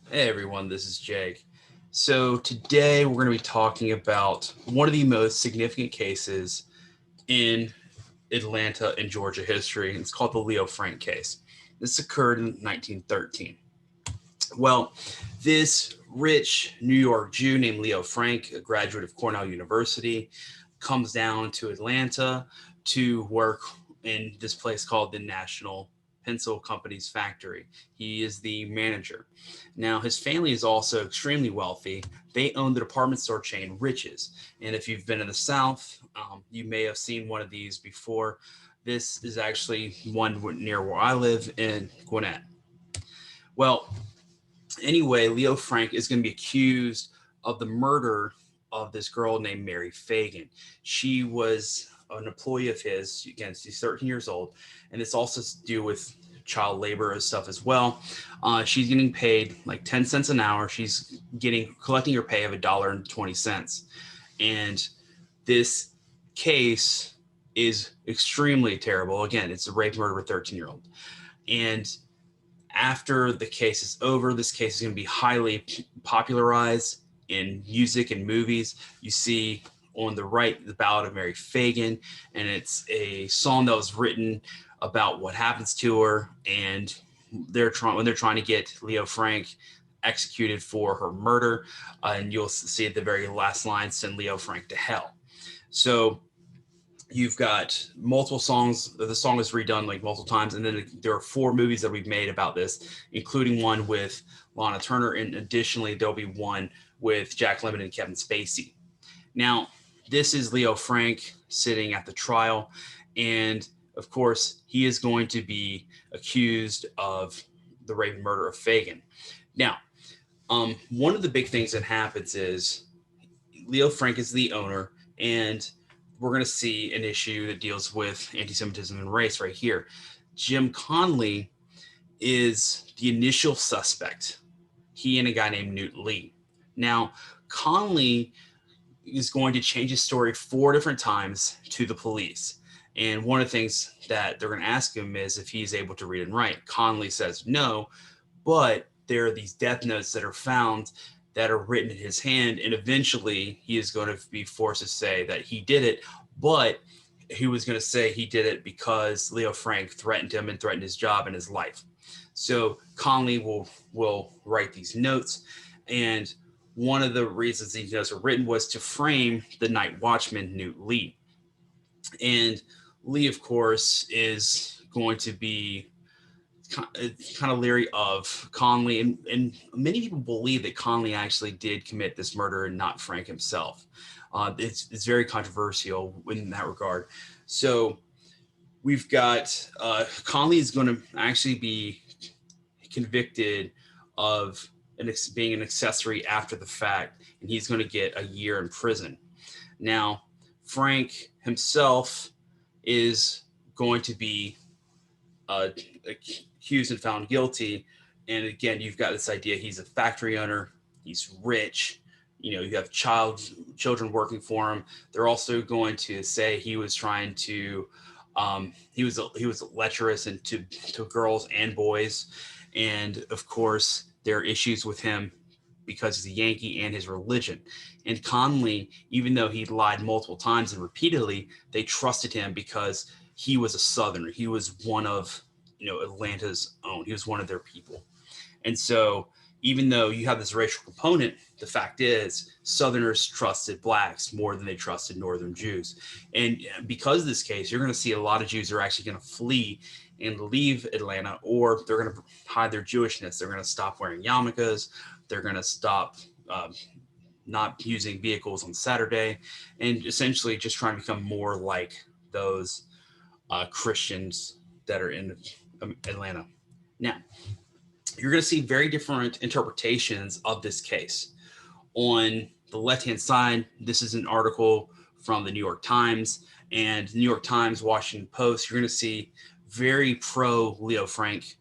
Hey everyone, this is Jake. So today we're going to be talking about one of the most significant cases in Atlanta and Georgia history. It's called the Leo Frank case. This occurred in 1913. Well, this rich New York Jew named Leo Frank, a graduate of Cornell University, comes down to Atlanta to work in this place called the National Pencil Company's factory. He is the manager. Now, his family is also extremely wealthy. They own the department store chain Riches. And if you've been in the South, you may have seen one of these before. This is actually one near where I live in Gwinnett. Well, anyway, Leo Frank is going to be accused of the murder of this girl named Mary Fagan. She was an employee of his. Again, she's 13 years old, and this also has to do with child labor and stuff as well. She's getting paid like 10 cents an hour. She's getting collecting her pay of $1.20, and this case is extremely terrible. Again, it's a rape murder of a 13-year-old, and after the case is over, this case is going to be highly popularized in music and movies. You see on the right the Ballad of Mary Fagan, and it's a song that was written about what happens to her, and they're trying to get Leo Frank executed for her murder, and you'll see at the very last line, "Send Leo Frank to hell." So you've got multiple songs. The song is redone like multiple times, and then there are four movies that we've made about this, including one with Lana Turner, and additionally there'll be one with Jack Lemmon and Kevin Spacey. Now, this is Leo Frank sitting at the trial, and of course, he is going to be accused of the rape and murder of Fagan. Now, one of the big things that happens is Leo Frank is the owner, and we're going to see an issue that deals with anti-Semitism and race right here. Jim Conley is the initial suspect. He and a guy named Newt Lee. Now, Conley is going to change his story four different times to the police. And one of the things that they're going to ask him is if he's able to read and write. Conley says no, but there are these death notes that are found that are written in his hand, and eventually he is going to be forced to say that he did it, but he was going to say he did it because Leo Frank threatened him and threatened his job and his life. So Conley will write these notes, and one of the reasons these notes were written was to frame the night watchman Newt Lee. And Lee, of course, is going to be kind of leery of Conley, and many people believe that Conley actually did commit this murder and not Frank himself. It's very controversial in that regard. So we've got Conley is going to actually be convicted of being an accessory after the fact, and he's going to get a year in prison. Now, Frank himself is going to be uh, accused and found guilty. And again, you've got this idea he's a factory owner, he's rich. You know, you have children working for him. They're also going to say he was trying to he was lecherous and to girls and boys, and of course there are issues with him because he's a Yankee and his religion. And Conley, even though he lied multiple times and repeatedly, they trusted him because he was a Southerner. He was one of Atlanta's own. He was one of their people. And so even though you have this racial component, the fact is Southerners trusted blacks more than they trusted Northern Jews. And because of this case, you're going to see a lot of Jews are actually going to flee and leave Atlanta, or they're going to hide their Jewishness. They're going to stop wearing yarmulkes. They're going to stop not using vehicles on Saturday, and essentially just trying to become more like those Christians that are in Atlanta. Now, you're going to see very different interpretations of this case. On the left hand side, this is an article from the New York Times and New York Times, Washington Post. You're going to see very pro Leo Frank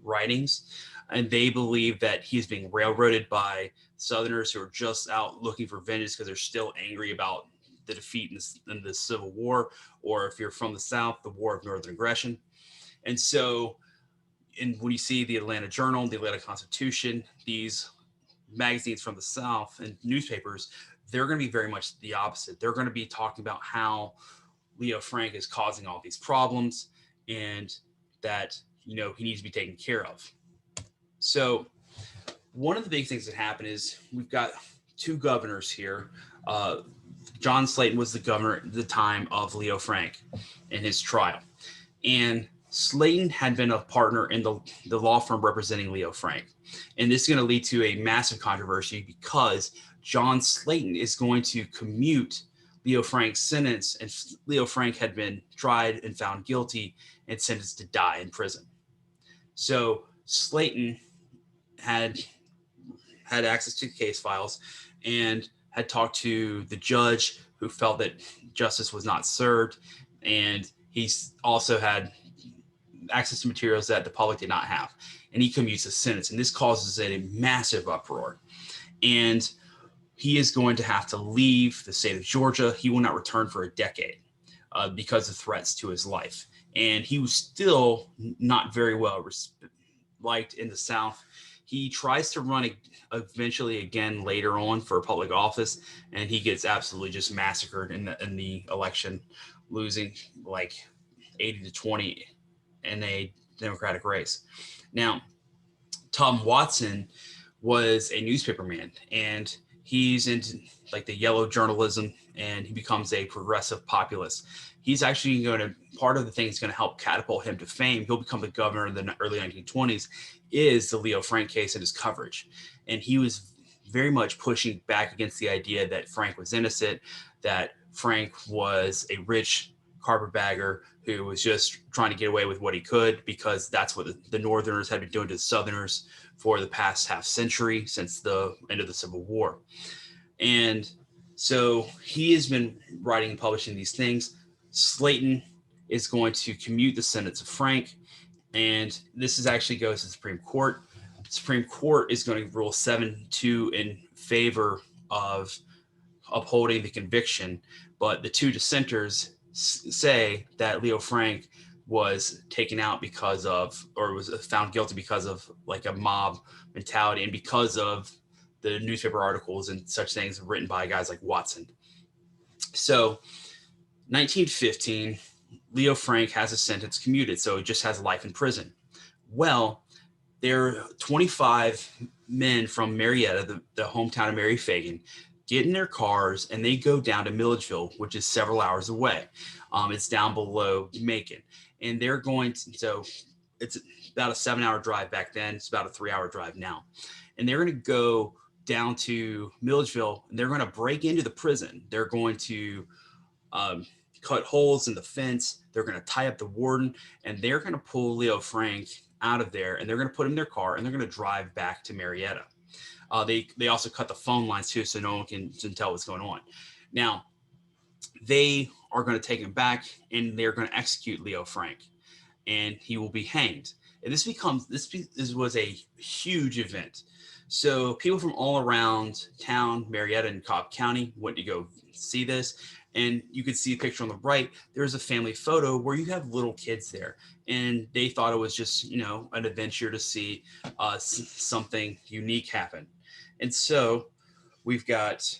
writings, and they believe that he's being railroaded by Southerners who are just out looking for vengeance because they're still angry about the defeat in the Civil War, or if you're from the South, the War of Northern Aggression. And so And when you see the Atlanta Journal, the Atlanta Constitution, these magazines from the South and newspapers, they're going to be very much the opposite. They're going to be talking about how Leo Frank is causing all these problems and that, he needs to be taken care of. So one of the big things that happened is we've got two governors here. Uh, John Slayton was the governor at the time of Leo Frank in his trial. And Slayton had been a partner in the law firm representing Leo Frank. And this is going to lead to a massive controversy because John Slayton is going to commute Leo Frank's sentence, and Leo Frank had been tried and found guilty and sentenced to die in prison. So Slayton had access to the case files and had talked to the judge who felt that justice was not served, and he's also had access to materials that the public did not have, and he commutes a sentence, and this causes a massive uproar, and he is going to have to leave the state of Georgia. He will not return for a decade because of threats to his life, and he was still not very well liked in the South. He tries to run eventually again later on for a public office, and he gets absolutely just massacred in the election, losing like 80-20 in a Democratic race. Now, Tom Watson was a newspaperman, and he's into like the yellow journalism, and he becomes a progressive populist. He's actually part of the thing that's going to help catapult him to fame. He'll become the governor in the early 1920s, is the Leo Frank case and his coverage. And he was very much pushing back against the idea that Frank was innocent, that Frank was a rich carpetbagger who was just trying to get away with what he could, because that's what the Northerners had been doing to the Southerners for the past half century since the end of the Civil War. And so he has been writing and publishing these things. Slayton is going to commute the sentence of Frank, and this is actually goes to the Supreme Court. The Supreme Court is going to rule 7-2 in favor of upholding the conviction, but the two dissenters say that Leo Frank was taken out because of, or was found guilty because of like a mob mentality, and because of the newspaper articles and such things written by guys like Watson. So 1915, Leo Frank has a sentence commuted, so he just has life in prison. Well, there are 25 men from Marietta, the hometown of Mary Fagan, get in their cars and they go down to Milledgeville, which is several hours away. It's down below Macon, and they're going to, so it's about a 7-hour drive back then. It's about a 3-hour drive now. And they're going to go down to Milledgeville, and they're going to break into the prison. They're going to cut holes in the fence. They're going to tie up the warden, and they're going to pull Leo Frank out of there, and they're going to put him in their car, and they're going to drive back to Marietta. They also cut the phone lines too, so no one can tell what's going on. Now, they are going to take him back, and they're going to execute Leo Frank, and he will be hanged. And this was a huge event. So people from all around town, Marietta and Cobb County, went to go see this. And you could see a picture on the right. There's a family photo where you have little kids there, and they thought it was just, an adventure to see something unique happen. And so we've got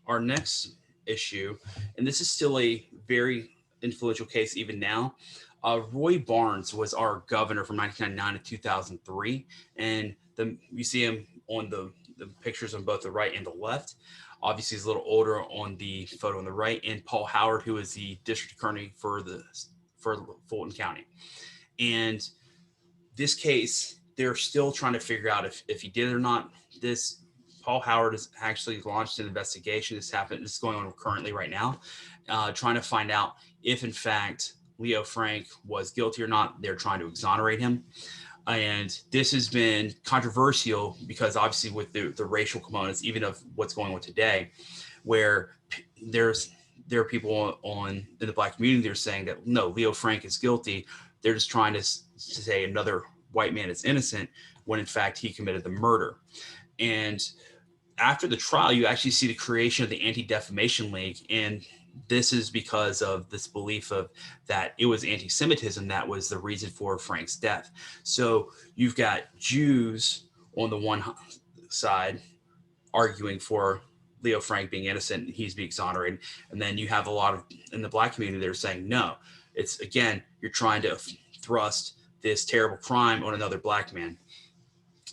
our next issue, and this is still a very influential case even now. Roy Barnes was our governor from 1999 to 2003, and you see him on the pictures on both the right and the left. Obviously, he's a little older on the photo on the right, and Paul Howard, who is the district attorney for Fulton County. And this case, they're still trying to figure out if he did it or not. Paul Howard has actually launched an investigation. This is going on currently right now, trying to find out if, in fact, Leo Frank was guilty or not. They're trying to exonerate him. And this has been controversial because obviously with the racial components, even of what's going on today, where there are people in the Black community, they're saying that no, Leo Frank is guilty. They're just trying to say another white man is innocent when in fact he committed the murder. And after the trial, you actually see the creation of the Anti-Defamation League, and this is because of this belief of that it was anti-Semitism that was the reason for Frank's death. So you've got Jews on the one side arguing for Leo Frank being innocent and he's being exonerated, and then you have a lot of in the black community that are saying no. It's again, you're trying to thrust this terrible crime on another black man.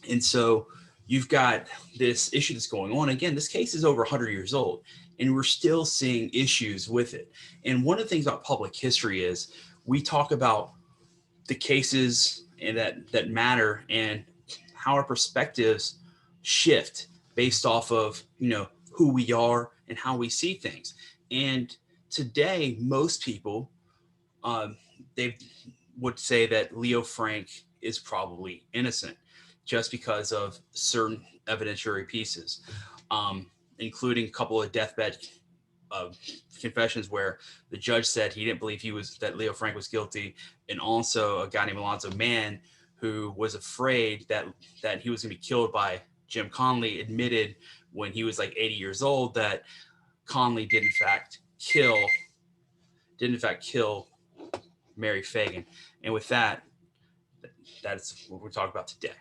And so you've got this issue that's going on. Again, this case is over 100 years old, and we're still seeing issues with it. And one of the things about public history is we talk about the cases and that matter and how our perspectives shift based off of who we are and how we see things. And today, most people um, they would say that Leo Frank is probably innocent just because of certain evidentiary pieces, including a couple of deathbed uh, confessions where the judge said he didn't believe that Leo Frank was guilty, and also a guy named Alonzo Mann who was afraid that he was going to be killed by Jim Conley admitted when he was like 80 years old that Conley did in fact kill Mary Fagan. And with that, that's what we're talking about today.